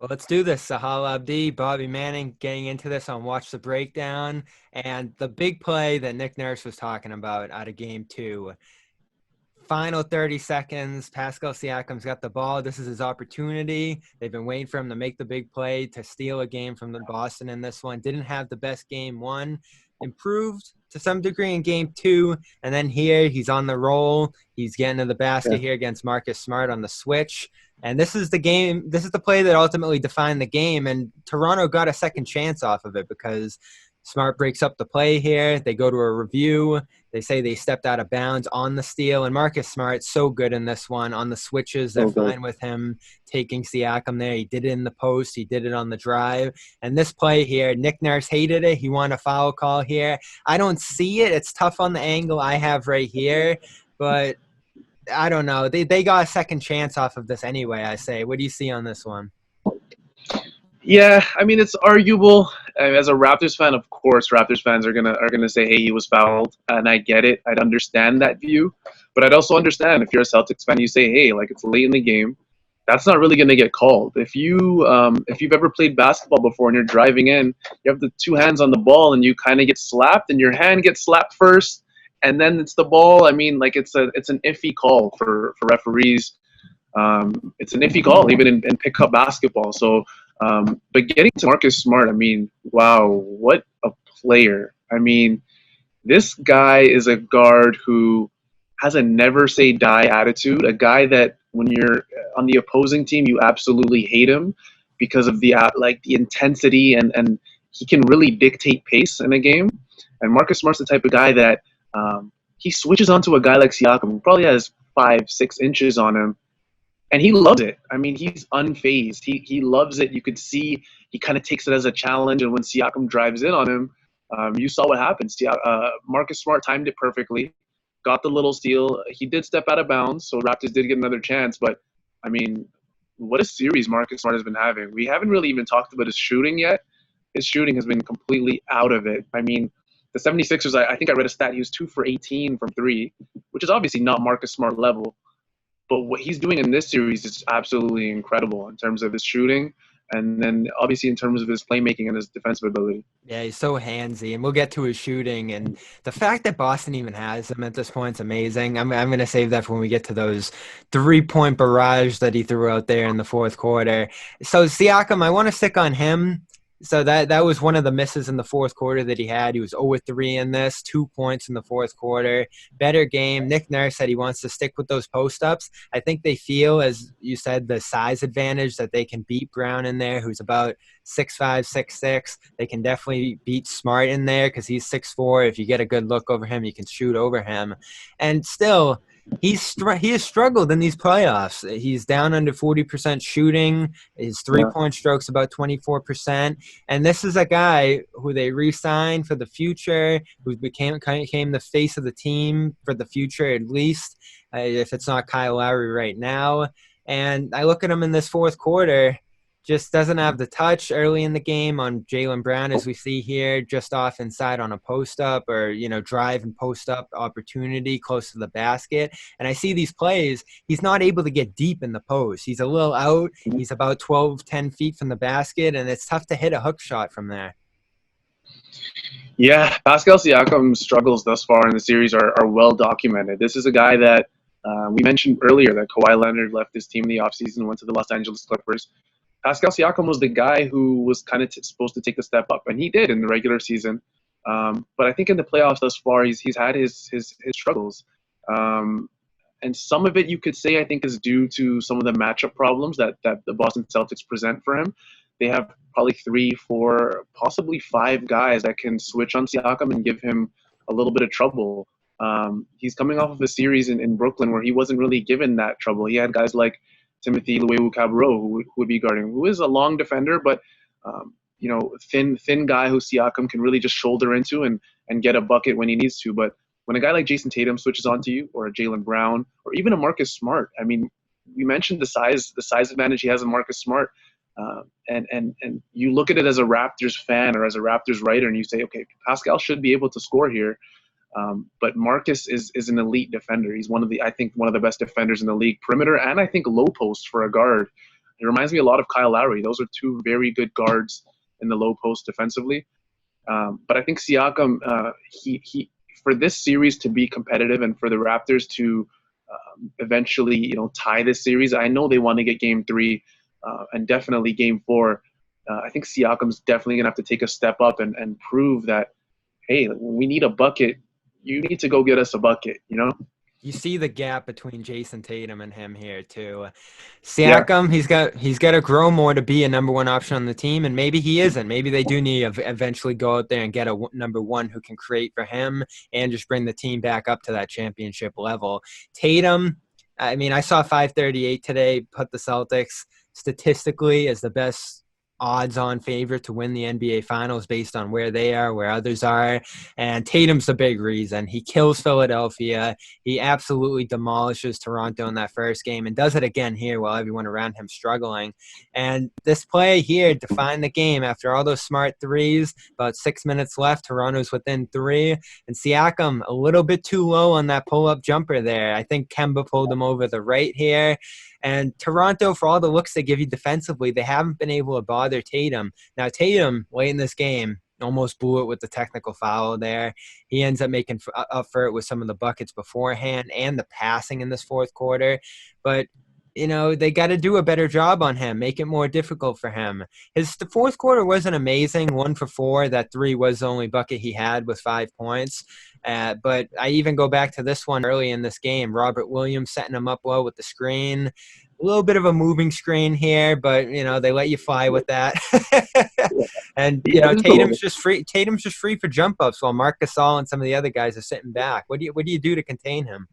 Well, let's do this. Sahal Abdi, Bobby Manning getting into this on Watch the Breakdown. And the big play that Nick Nurse was talking about out of game two. Final 30 seconds. Pascal Siakam's got the ball. This is his opportunity. They've been waiting for him to make the big play to steal a game from the Boston in this one. Didn't have the best game one. Improved to some degree in game two. And then here he's on the roll. He's getting to the basket here against Marcus Smart on the switch. And this is the game. This is the play that ultimately defined the game. And Toronto got a second chance off of it because Smart breaks up the play here. They go to a review. They say they stepped out of bounds on the steal. And Marcus Smart's so good in this one. On the switches, they're fine with him taking Siakam there. He did it in the post. He did it on the drive. And this play here, Nick Nurse hated it. He wanted a foul call here. I don't see it. It's tough on the angle I have right here. But I don't know. They got a second chance off of this anyway, I say. What do you see on this one? Yeah, I mean, it's arguable. As a Raptors fan, of course, Raptors fans are gonna say, "Hey, he was fouled," and I get it. I'd understand that view, but I'd also understand if you're a Celtics fan, you say, "Hey, like it's late in the game, that's not really gonna get called." If you've ever played basketball before and you're driving in, you have the two hands on the ball and you kind of get slapped, and your hand gets slapped first, and then it's the ball. I mean, like it's an iffy call for referees. It's an iffy call even in pickup basketball. So. But getting to Marcus Smart, I mean, wow, what a player. I mean, this guy is a guard who has a never say die attitude, a guy that when you're on the opposing team, you absolutely hate him because of the intensity and he can really dictate pace in a game. And Marcus Smart's the type of guy that he switches onto a guy like Siakam, who probably has 5-6 inches on him, and he loves it. I mean, he's unfazed. He loves it. You could see he kind of takes it as a challenge. And when Siakam drives in on him, you saw what happened. Marcus Smart timed it perfectly, got the little steal. He did step out of bounds, so Raptors did get another chance. But, I mean, what a series Marcus Smart has been having. We haven't really even talked about his shooting yet. His shooting has been completely out of it. I mean, the 76ers, I think I read a stat, he was 2 for 18 from three, which is obviously not Marcus Smart level. But what he's doing in this series is absolutely incredible in terms of his shooting and then obviously in terms of his playmaking and his defensive ability. Yeah, he's so handsy, and we'll get to his shooting. And the fact that Boston even has him at this point is amazing. I'm going to save that for when we get to those 3-point barrage that he threw out there in the fourth quarter. So Siakam, I want to stick on him. So that was one of the misses in the fourth quarter that he had. He was 0-3 in this, 2 points in the fourth quarter. Better game. Nick Nurse said he wants to stick with those post-ups. I think they feel, as you said, the size advantage that they can beat Brown in there, who's about 6'5", 6'6". They can definitely beat Smart in there because he's 6'4". If you get a good look over him, you can shoot over him. And still, he has struggled in these playoffs. He's down under 40% shooting. His three-point stroke's about 24%. And this is a guy who they re-signed for the future, who became the face of the team for the future at least, if it's not Kyle Lowry right now. And I look at him in this fourth quarter, just doesn't have the touch early in the game on Jaylen Brown, as we see here, just off inside on a post-up or, drive and post-up opportunity close to the basket. And I see these plays, he's not able to get deep in the post. He's a little out. He's about 10 feet from the basket, and it's tough to hit a hook shot from there. Yeah, Pascal Siakam's struggles thus far in the series are well documented. This is a guy that we mentioned earlier that Kawhi Leonard left his team in the offseason, went to the Los Angeles Clippers. Pascal Siakam was the guy who was kind of supposed to take the step up, and he did in the regular season. But I think in the playoffs thus far, he's had his struggles. And some of it you could say I think is due to some of the matchup problems that the Boston Celtics present for him. They have probably 3, 4, possibly 5 guys that can switch on Siakam and give him a little bit of trouble. He's coming off of a series in Brooklyn where he wasn't really given that trouble. He had guys like Timothy Luwawu-Cabarrot, who would be guarding, who is a long defender, but thin guy who Siakam can really just shoulder into and get a bucket when he needs to. But when a guy like Jayson Tatum switches onto you, or a Jaylen Brown, or even a Marcus Smart, I mean, we mentioned the size advantage he has in Marcus Smart, and you look at it as a Raptors fan or as a Raptors writer, and you say, okay, Pascal should be able to score here. But Marcus is an elite defender. He's one of the best defenders in the league, perimeter and I think low post for a guard. It reminds me a lot of Kyle Lowry. Those are two very good guards in the low post defensively. But I think Siakam, he for this series to be competitive and for the Raptors to eventually, tie this series. I know they want to get Game 3 and definitely Game 4. I think Siakam's definitely gonna have to take a step up and prove that, hey, we need a bucket. You need to go get us a bucket. You see the gap between Jayson Tatum and him here too. Yeah. Siakam, he's got to grow more to be a number one option on the team, and maybe he isn't. Maybe they do need to eventually go out there and get a number one who can create for him and just bring the team back up to that championship level. Tatum, I mean, I saw 538 today, put the Celtics statistically as the best odds-on favorite to win the NBA Finals based on where they are, where others are. And Tatum's the big reason. He kills Philadelphia. He absolutely demolishes Toronto in that first game and does it again here while everyone around him struggling. And this play here defined the game after all those smart threes. About 6 minutes left. Toronto's within 3. And Siakam a little bit too low on that pull-up jumper there. I think Kemba pulled him over the right here. And Toronto, for all the looks they give you defensively, they haven't been able to bother Tatum. Now, Tatum, late in this game, almost blew it with the technical foul there. He ends up making up for it with some of the buckets beforehand and the passing in this fourth quarter. But, they got to do a better job on him, make it more difficult for him. The fourth quarter wasn't amazing, 1 for 4. That 3 was the only bucket he had with 5 points. But I even go back to this one early in this game. Robert Williams setting him up well with the screen. A little bit of a moving screen here, but they let you fly with that. And Tatum's just free. Tatum's just free for jump ups while Marc Gasol and some of the other guys are sitting back. What do you do to contain him?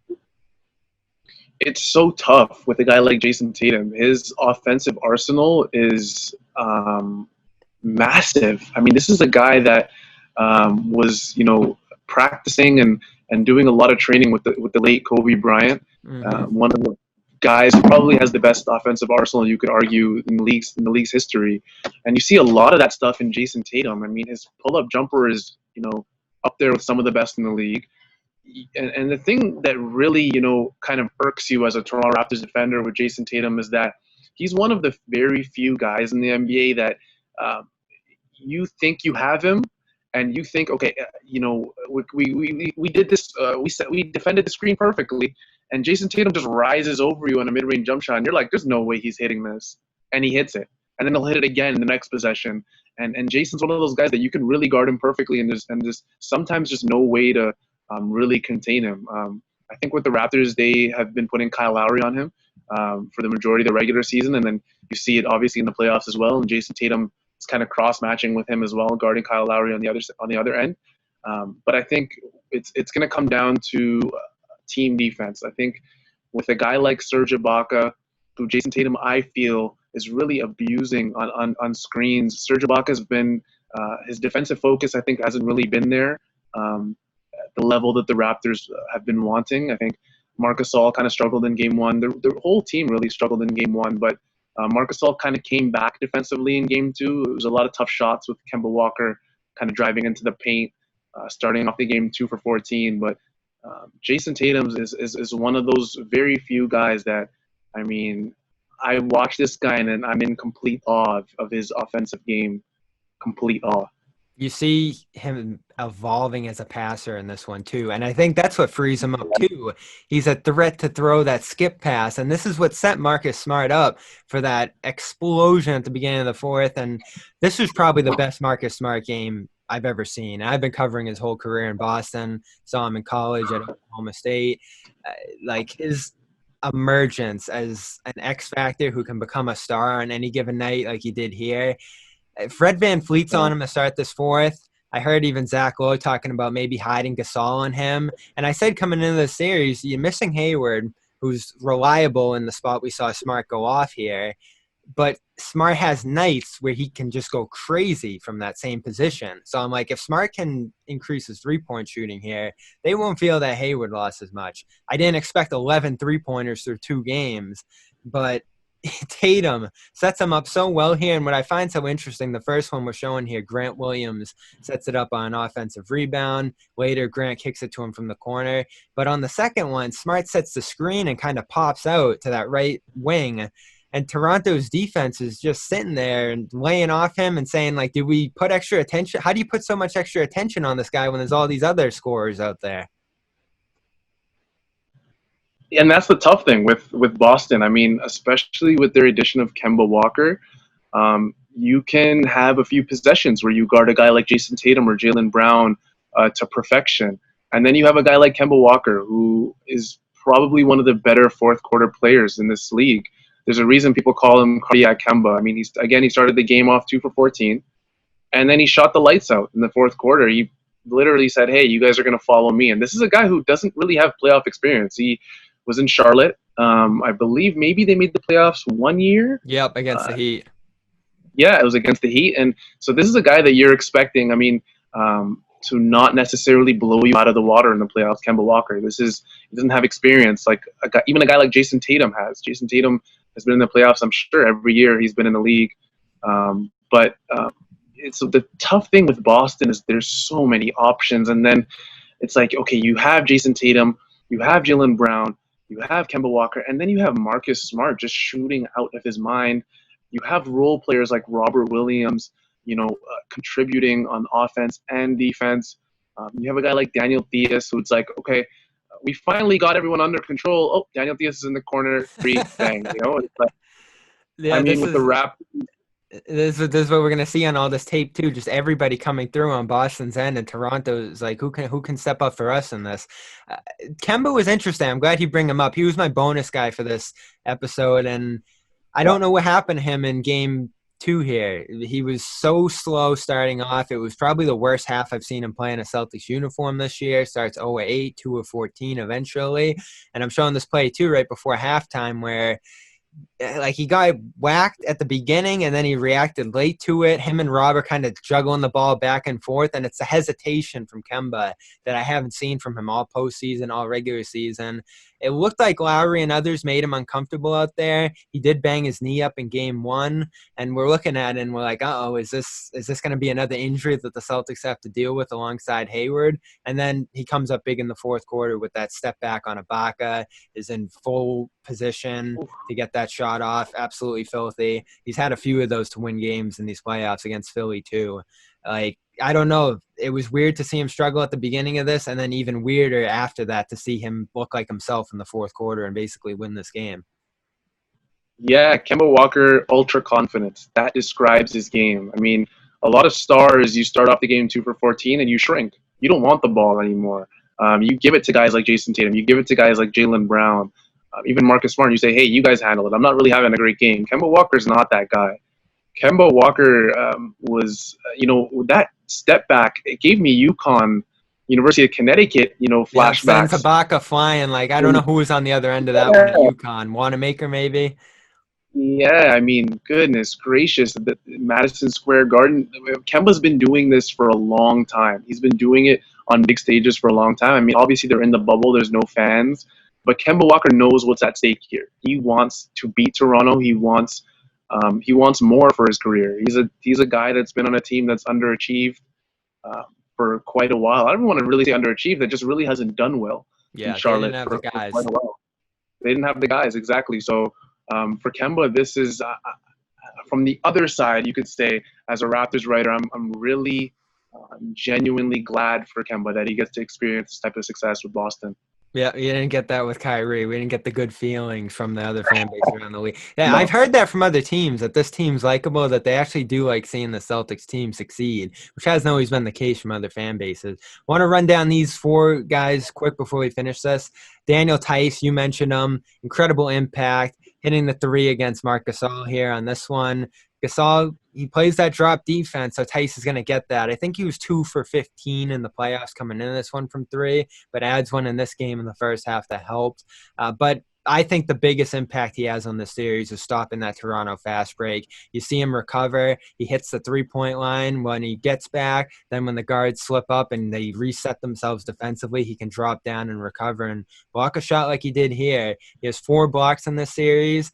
It's so tough with a guy like Jayson Tatum. His offensive arsenal is massive. I mean, this is a guy that was practicing and doing a lot of training with the late Kobe Bryant. One of the guys who probably has the best offensive arsenal, you could argue, in the league's history. And you see a lot of that stuff in Jayson Tatum. I mean, his pull-up jumper is up there with some of the best in the league. And the thing that really kind of irks you as a Toronto Raptors defender with Jayson Tatum is that he's one of the very few guys in the NBA that you think you have him. And you think, okay, we did this. We defended the screen perfectly, and Jayson Tatum just rises over you on a mid-range jump shot, and you're like, "There's no way he's hitting this," and he hits it, and then he'll hit it again in the next possession. And Jason's one of those guys that you can really guard him perfectly, and there's sometimes just no way to really contain him. I think with the Raptors, they have been putting Kyle Lowry on him for the majority of the regular season, and then you see it obviously in the playoffs as well. And Jayson Tatum is kind of cross-matching with him as well, guarding Kyle Lowry on the other end. But I think it's going to come down to team defense. I think with a guy like Serge Ibaka, who Jayson Tatum, I feel, is really abusing on screens. Serge Ibaka has been his defensive focus, I think, hasn't really been there at the level that the Raptors have been wanting. I think Marc Gasol kind of struggled in Game 1. The whole team really struggled in Game 1, but Marc Gasol kind of came back defensively in Game 2. It was a lot of tough shots with Kemba Walker kind of driving into the paint, starting off the game 2 for 14. But Jayson Tatum is one of those very few guys that, I mean, I watch this guy and I'm in complete awe of his offensive game, complete awe. You see him evolving as a passer in this one too, and I think that's what frees him up too. He's a threat to throw that skip pass, and this is what set Marcus Smart up for that explosion at the beginning of the fourth. And this was probably the best Marcus Smart game I've ever seen. I've been covering his whole career in Boston, saw him in college at Oklahoma State. Like his emergence as an X factor who can become a star on any given night, like he did here. Fred VanVleet's on him to start this fourth. I heard even Zach Lowe talking about maybe hiding Gasol on him. And I said coming into the series, you're missing Hayward, who's reliable in the spot we saw Smart go off here. But Smart has nights where he can just go crazy from that same position. So I'm like, if Smart can increase his three-point shooting here, they won't feel that Hayward lost as much. I didn't expect 11 three-pointers through 2 games, but Tatum sets him up so well here. And what I find so interesting, the first one we're showing here, Grant Williams sets it up on an offensive rebound. Later, Grant kicks it to him from the corner. But on the second one, Smart sets the screen and kind of pops out to that right wing. and Toronto's defense is just sitting there and laying off him and saying, like, do we put extra attention? How do you put so much extra attention on this guy when there's all these other scorers out there? And that's the tough thing with Boston. I mean, especially with their addition of Kemba Walker, you can have a few possessions where you guard a guy like Jayson Tatum or Jaylen Brown to perfection, and then you have a guy like Kemba Walker who is probably one of the better fourth quarter players in this league. There's a reason people call him cardiac Kemba. I mean, he started the game off 2 for 14, and then he shot the lights out in the fourth quarter. He literally said, "Hey, you guys are going to follow me." And this is a guy who doesn't really have playoff experience. He was in Charlotte. I believe maybe they made the playoffs 1 year. Yep, against the Heat. Yeah, it was against the Heat. And so this is a guy that you're expecting, I mean, to not necessarily blow you out of the water in the playoffs, Kemba Walker. He doesn't have experience like even a guy like Jayson Tatum has. Jayson Tatum has been in the playoffs, I'm sure, every year he's been in the league. But it's the tough thing with Boston is there's so many options. And then it's like, okay, you have Jayson Tatum, you have Jaylen Brown, you have Kemba Walker, and then you have Marcus Smart just shooting out of his mind. You have role players like Robert Williams, contributing on offense and defense. You have a guy like Daniel Theus, who it's like, okay, we finally got everyone under control. Oh, Daniel Theus is in the corner, free, bang. It's like, Yeah, I mean, with the Raptors. This is what we're gonna see on all this tape too. Just everybody coming through on Boston's end, and Toronto's like, who can step up for us in this? Kemba was interesting. I'm glad you bring him up. He was my bonus guy for this episode, and I don't know what happened to him in game 2 here. He was so slow starting off. It was probably the worst half I've seen him play in a Celtics uniform this year. Starts 0-8, 2-14 eventually, and I'm showing this play too right before halftime where, like, he got whacked at the beginning and then he reacted late to it. Him and Rob are kind of juggling the ball back and forth, and it's a hesitation from Kemba that I haven't seen from him all postseason, all regular season. It looked like Lowry and others made him uncomfortable out there. He did bang his knee up in game 1, and we're looking at it and we're like, uh-oh, is this going to be another injury that the Celtics have to deal with alongside Hayward? And then he comes up big in the fourth quarter with that step back on Ibaka, is in full position to get that shot off. Absolutely filthy. He's had a few of those to win games in these playoffs against Philly too. Like, I don't know. It was weird to see him struggle at the beginning of this, and then even weirder after that to see him look like himself in the fourth quarter and basically win this game. Yeah, Kemba Walker, ultra confidence. That describes his game. I mean, a lot of stars, you start off the game 2 for 14 and you shrink. You don't want the ball anymore. You give it to guys like Jayson Tatum. You give it to guys like Jaylen Brown. Even Marcus Smart, you say, hey, you guys handle it. I'm not really having a great game. Kemba Walker's not that guy. Kemba Walker was, that step back, it gave me University of Connecticut, flashbacks. Yeah, sends Ibaka flying. Like, I don't know who was on the other end of that one at UConn. Wanamaker, maybe? Yeah, I mean, goodness gracious. The Madison Square Garden, Kemba's been doing this for a long time. He's been doing it on big stages for a long time. I mean, obviously they're in the bubble. There's no fans. But Kemba Walker knows what's at stake here. He wants to beat Toronto. He wants more for his career. He's a guy that's been on a team that's underachieved for quite a while. I don't want to really say underachieved. That just really hasn't done well in Charlotte for quite a while. They didn't have the guys, exactly. So for Kemba, this is from the other side. You could say, as a Raptors writer, I'm really genuinely glad for Kemba that he gets to experience this type of success with Boston. Yeah, you didn't get that with Kyrie. We didn't get the good feelings from the other fan base around the league. Yeah, no. I've heard that from other teams, that this team's likable, that they actually do like seeing the Celtics team succeed, which hasn't always been the case from other fan bases. Want to run down these 4 guys quick before we finish this. Daniel Theis, you mentioned him. Incredible impact, hitting the 3 against Marc Gasol here on this one. Gasol, he plays that drop defense, so Theis is going to get that. I think he was 2 for 15 in the playoffs coming into this one from 3, but adds one in this game in the first half that helped. But I think the biggest impact he has on this series is stopping that Toronto fast break. You see him recover. He hits the 3-point line when he gets back. Then when the guards slip up and they reset themselves defensively, he can drop down and recover and block a shot like he did here. He has 4 blocks in this series.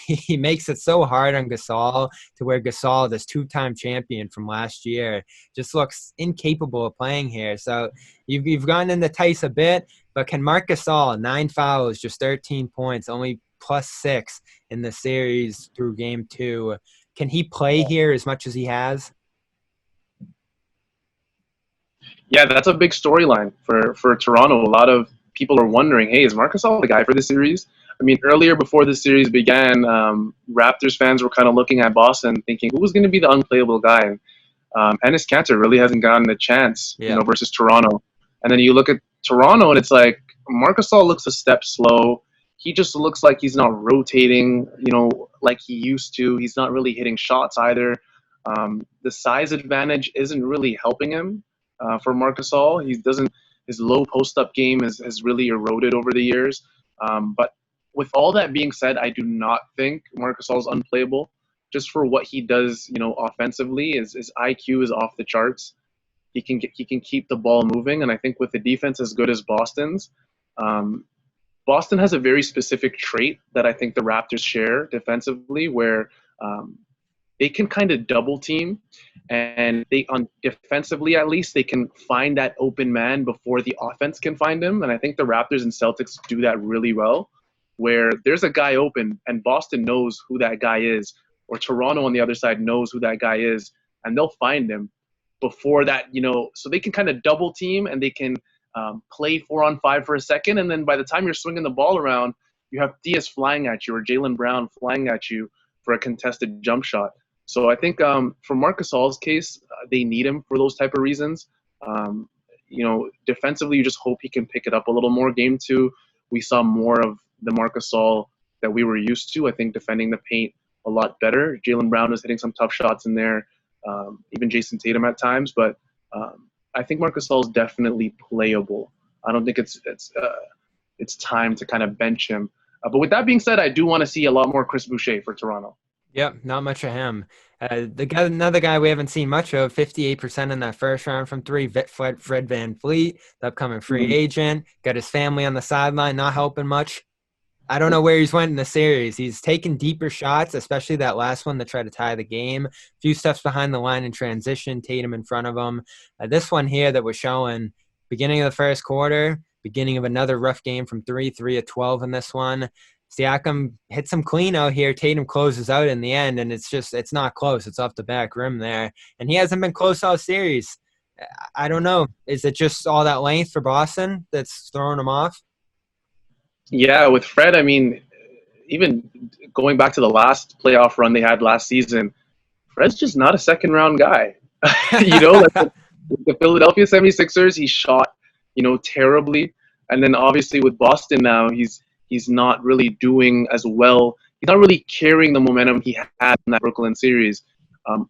He makes it so hard on Gasol to where Gasol, this 2-time champion from last year, just looks incapable of playing here. So you've gone into Theis a bit, but can Marc Gasol, 9 fouls, just 13 points, only +6 in the series through game 2. Can he play here as much as he has? Yeah, that's a big storyline for Toronto. A lot of people are wondering, hey, is Marc Gasol the guy for the series? I mean, earlier before the series began, Raptors fans were kind of looking at Boston, thinking who was going to be the unplayable guy. Enes Kanter really hasn't gotten a chance, Yeah. versus Toronto. And then you look at Toronto, and it's like Marc Gasol looks a step slow. He just looks like he's not rotating, like he used to. He's not really hitting shots either. The size advantage isn't really helping him for Marc Gasol. He doesn't. His low post up game has really eroded over the years. But with all that being said, I do not think Marc Gasol is unplayable. Just for what he does, offensively, his IQ is off the charts. He can keep the ball moving, and I think with a defense as good as Boston's, Boston has a very specific trait that I think the Raptors share defensively, where they can kind of double team, and defensively at least they can find that open man before the offense can find him, and I think the Raptors and Celtics do that really well, where there's a guy open and Boston knows who that guy is, or Toronto on the other side knows who that guy is, and they'll find him before that, so they can kind of double team and they can play 4-on-5 for a second, and then by the time you're swinging the ball around, you have Diaz flying at you or Jaylen Brown flying at you for a contested jump shot. So I think for Marc Gasol's case, they need him for those type of reasons. Defensively, you just hope he can pick it up a little more. Game 2, we saw more of the Marc Gasol that we were used to. I think defending the paint a lot better. Jaylen Brown was hitting some tough shots in there, even Jayson Tatum at times. But I think Marc Gasol is definitely playable. I don't think it's time to kind of bench him. But with that being said, I do want to see a lot more Chris Boucher for Toronto. Yep, not much of him. Another guy we haven't seen much of, 58% in that first round from 3, Fred VanVleet, the upcoming free agent, got his family on the sideline, not helping much. I don't know where he's went in the series. He's taken deeper shots, especially that last one to try to tie the game. A few steps behind the line in transition, Tatum in front of him. This one here that we're showing, beginning of the first quarter, beginning of another rough game from 3 of 12 in this one. Siakam hits him clean out here. Tatum closes out in the end, and it's not close. It's off the back rim there. And he hasn't been close all series. I don't know. Is it just all that length for Boston that's throwing him off? Yeah, with Fred, I mean, even going back to the last playoff run they had last season, Fred's just not a second-round guy. Like the Philadelphia 76ers, he shot, terribly. And then obviously with Boston now, he's not really doing as well. He's not really carrying the momentum he had in that Brooklyn series.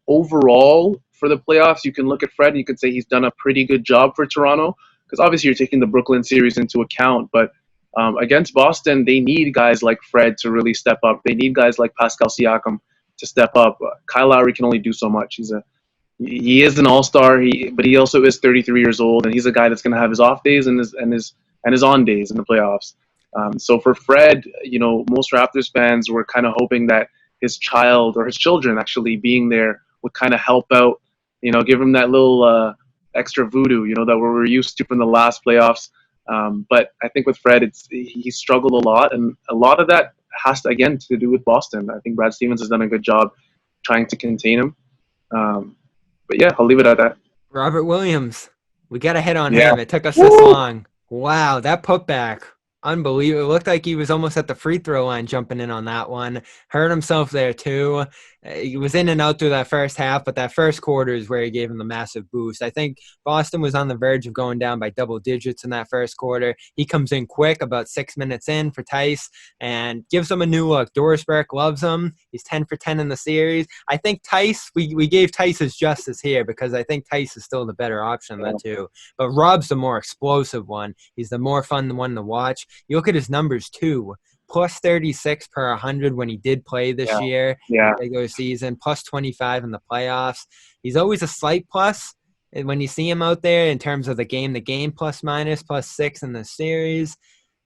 Overall, for the playoffs, you can look at Fred and you could say he's done a pretty good job for Toronto, because obviously you're taking the Brooklyn series into account. But against Boston, they need guys like Fred to really step up. They need guys like Pascal Siakam to step up. Kyle Lowry can only do so much. He is an all-star, but he also is 33 years old, and he's a guy that's going to have his off days and his on days in the playoffs. So for Fred, most Raptors fans were kind of hoping that his child or his children actually being there would kind of help out, give him that little extra voodoo, that we were used to from the last playoffs. But I think with Fred, he struggled a lot, and a lot of that has to, again, to do with Boston. I think Brad Stevens has done a good job trying to contain him. But yeah, I'll leave it at that. Robert Williams, we got to hit on him. It took us this long. Wow, that putback. Unbelievable. It looked like he was almost at the free throw line jumping in on that one. Hurt himself there too. He was in and out through that first half, but that first quarter is where he gave him the massive boost. I think Boston was on the verge of going down by double digits in that first quarter. He comes in quick, about 6 minutes in for Tice, and gives him a new look. Doris Burke loves him. He's 10 for 10 in the series. I think Tice, we gave Tice his justice here, because I think Tice is still the better option of the two. But Rob's the more explosive one. He's the more fun one to watch. You look at his numbers too. Plus 36 per 100 when he did play this year in the regular season, plus 25 in the playoffs. He's always a slight plus when you see him out there in terms of the game plus minus, plus 6 in the series.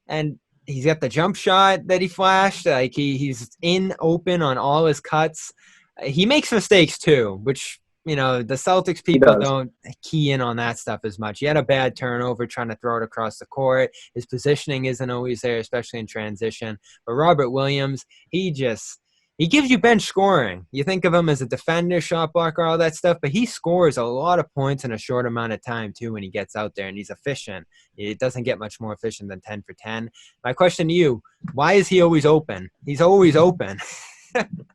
And he's got the jump shot that he flashed. Like he's in open on all his cuts. He makes mistakes too, which the Celtics He people does. don't key in on that stuff as much. He had a bad turnover trying to throw it across the court. His positioning isn't always there, especially in transition. But Robert Williams, he gives you bench scoring. You think of him as a defender, shot blocker, all that stuff, but he scores a lot of points in a short amount of time too when he gets out there, and he's efficient. It doesn't get much more efficient than 10 for 10. My question to you, why is he always open? He's always open.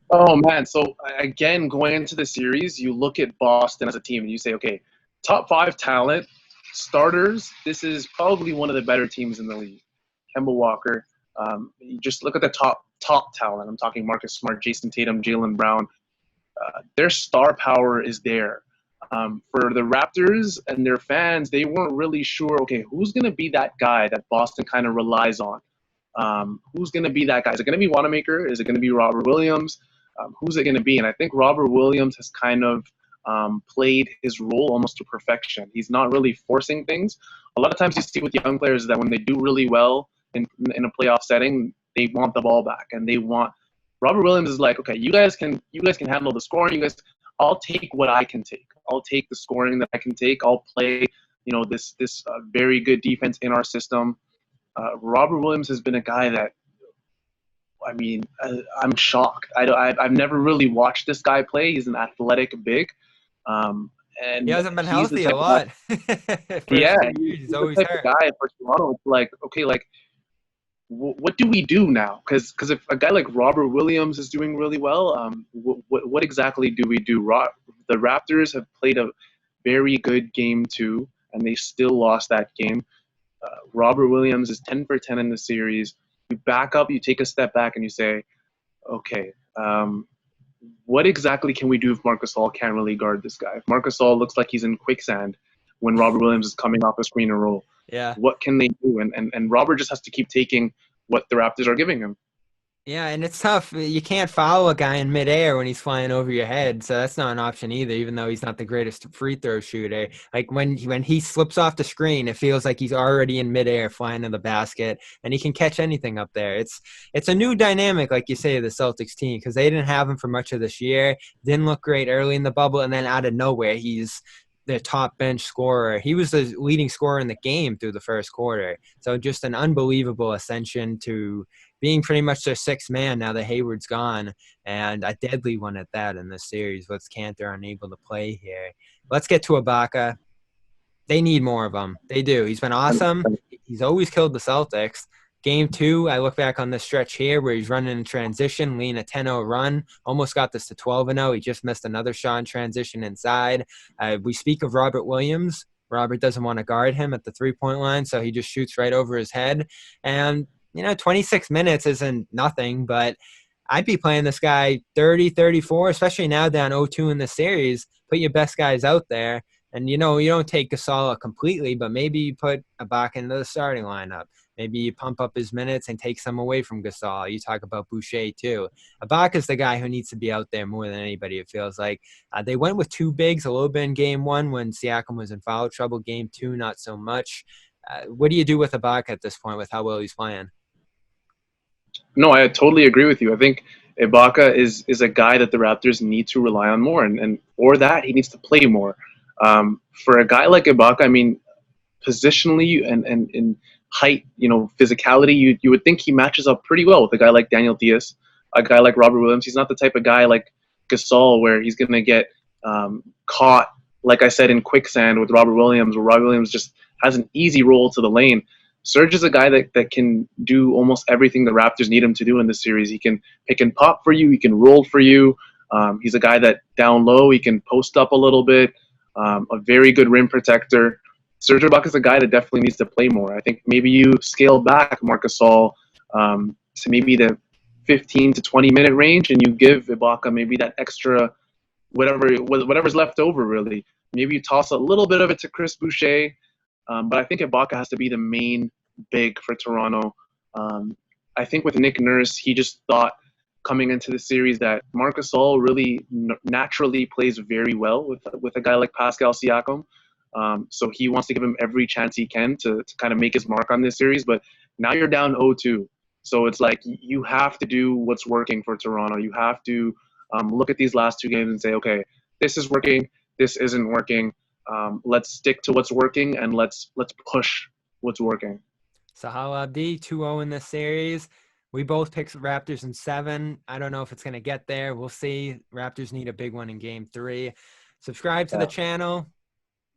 Oh man! So again, going into the series, you look at Boston as a team and you say, okay, top 5 talent, starters. This is probably one of the better teams in the league. Kemba Walker. You just look at the top talent. I'm talking Marcus Smart, Jayson Tatum, Jaylen Brown. Their star power is there. For the Raptors and their fans, they weren't really sure. Okay, who's going to be that guy that Boston kind of relies on? Who's going to be that guy? Is it going to be Wanamaker? Is it going to be Robert Williams? Who's it going to be? And I think Robert Williams has kind of played his role almost to perfection. He's not really forcing things. A lot of times you see with young players that when they do really well in a playoff setting, they want the ball back and they want. Robert Williams is like, okay, you guys can handle the scoring. I'll take what I can take. I'll take the scoring that I can take. I'll play, this very good defense in our system. Robert Williams has been a guy that, I mean, I'm shocked. I've never really watched this guy play. He's an athletic big, He and hasn't been he's the healthy a type of guy. lot. Yeah, First 2 years, he's he's the always type of hurt. guy for Toronto. It's like, okay, like, what do we do now? Because if a guy like Robert Williams is doing really well, what exactly do we do? The Raptors have played a very good game too, and they still lost that game. Robert Williams is 10 for 10 in the series. You back up, you take a step back, and you say, okay, what exactly can we do if Marc Gasol can't really guard this guy? If Marc Gasol looks like he's in quicksand when Robert Williams is coming off a screen and roll, Yeah. what can they do? And Robert just has to keep taking what the Raptors are giving him. Yeah, and it's tough. You can't follow a guy in midair when he's flying over your head, so that's not an option either. Even though he's not the greatest free throw shooter, like when he slips off the screen, it feels like he's already in midair flying to the basket, and he can catch anything up there. It's a new dynamic, like you say, of the Celtics team because they didn't have him for much of this year. Didn't look great early in the bubble, and then out of nowhere, he's the top bench scorer. He was the leading scorer in the game through the first quarter. So just an unbelievable ascension to being pretty much their sixth man now that Hayward's gone, and a deadly one at that in this series with Cantor unable to play here. Let's get to Ibaka. They need more of him. They do. He's been awesome. He's always killed the Celtics. Game 2, I look back on this stretch here where he's running in transition, leading a 10-0 run, almost got this to 12-0. He just missed another shot in transition inside. We speak of Robert Williams. Robert doesn't want to guard him at the three-point line, so he just shoots right over his head. And 26 minutes isn't nothing, but I'd be playing this guy 30, 34, especially now down 0-2 in the series. Put your best guys out there. And, you don't take Gasol completely, but maybe you put Ibaka into the starting lineup. Maybe you pump up his minutes and take some away from Gasol. You talk about Boucher, too. Ibaka's the guy who needs to be out there more than anybody, it feels like. They went with 2 bigs a little bit in Game 1 when Siakam was in foul trouble. Game 2, not so much. What do you do with Ibaka at this point with how well he's playing? No, I totally agree with you. I think Ibaka is a guy that the Raptors need to rely on more, and for that, he needs to play more. For a guy like Ibaka, I mean, positionally and in height, physicality, you would think he matches up pretty well with a guy like Daniel Diaz, a guy like Robert Williams. He's not the type of guy like Gasol where he's going to get caught, like I said, in quicksand with Robert Williams, where Robert Williams just has an easy roll to the lane. Serge is a guy that can do almost everything the Raptors need him to do in this series. He can pick and pop for you. He can roll for you. He's a guy that down low, he can post up a little bit. A very good rim protector. Serge Ibaka is a guy that definitely needs to play more. I think maybe you scale back Marc Gasol to maybe the 15 to 20-minute range, and you give Ibaka maybe that extra whatever's left over, really. Maybe you toss a little bit of it to Chris Boucher, but I think Ibaka has to be the main big for Toronto. I think with Nick Nurse, he just thought coming into the series that Marc Gasol really naturally plays very well with a guy like Pascal Siakam. So he wants to give him every chance he can to kind of make his mark on this series. But now you're down 0-2. So it's like you have to do what's working for Toronto. You have to look at these last 2 games and say, okay, this is working. this isn't working. Let's stick to what's working and let's push what's working. Sahal Abdi, 2-0 in this series. We both picked Raptors in 7. I don't know if it's going to get there. We'll see. Raptors need a big one in game 3. Subscribe to the channel.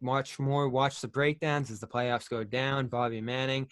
Watch the breakdowns as the playoffs go down. Bobby Manning.